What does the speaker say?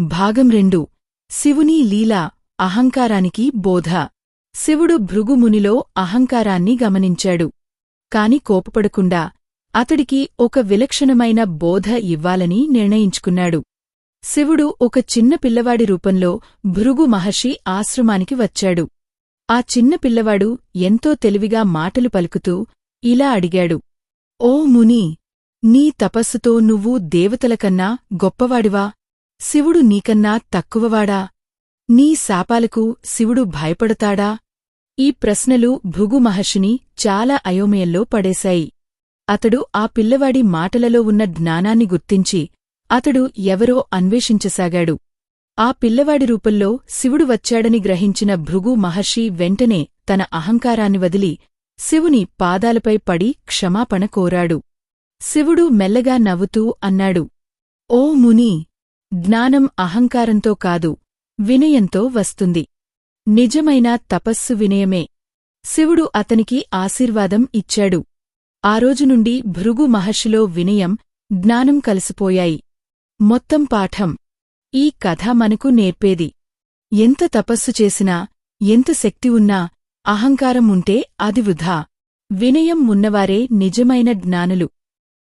భాగం 2 శివుని లీల అహంకారానికి బోధ. శివుడు భృగుమునిలో అహంకారాన్ని గమనించాడు. కాని కోపపడకుండా అతడికి ఒక విలక్షణమైన బోధ ఇవ్వాలని నిర్ణయించుకున్నాడు. శివుడు ఒక చిన్న పిల్లవాడి రూపంలో భృగు మహర్షి ఆశ్రమానికి వచ్చాడు. ఆ చిన్న పిల్లవాడు ఎంతో తెలివిగా మాటలు పలుకుతూ ఇలా అడిగాడు: ఓ మునీ, నీ తపస్సుతో నువ్వు దేవతలకన్నా గొప్పవాడివా? శివుడు నీకన్నా తక్కువవాడా? నీ శాపాలకు శివుడు భయపడతాడా? ఈ ప్రశ్నలు భృగు మహర్షిని చాలా అయోమయంలో పడేశాయి. అతడు ఆ పిల్లవాడి మాటలలో ఉన్న జ్ఞానాన్ని గుర్తించి అతడు ఎవరో అన్వేషించసాగాడు. ఆ పిల్లవాడి రూపంలో శివుడు వచ్చాడని గ్రహించిన భృగు మహర్షి వెంటనే తన అహంకారాన్ని వదిలి శివుని పాదాలపై పడి క్షమాపణ కోరాడు. శివుడు మెల్లగా నవ్వుతూ అన్నాడు: ఓ మునీ, జ్ఞానం అహంకారంతో కాదు, వినయంతో వస్తుంది. నిజమైన తపస్సు వినయమే. శివుడు అతనికి ఆశీర్వాదం ఇచ్చాడు. ఆ రోజు నుండి భృగు మహర్షిలో వినయం, జ్ఞానం కలిసిపోయాయి. మొత్తం పాఠం: ఈ కథ మనకు నేర్పేది ఎంత తపస్సు చేసినా, ఎంత శక్తి ఉన్నా అహంకారం ఉంటే అది వృధా. వినయం ఉన్నవారే నిజమైన జ్ఞానులు.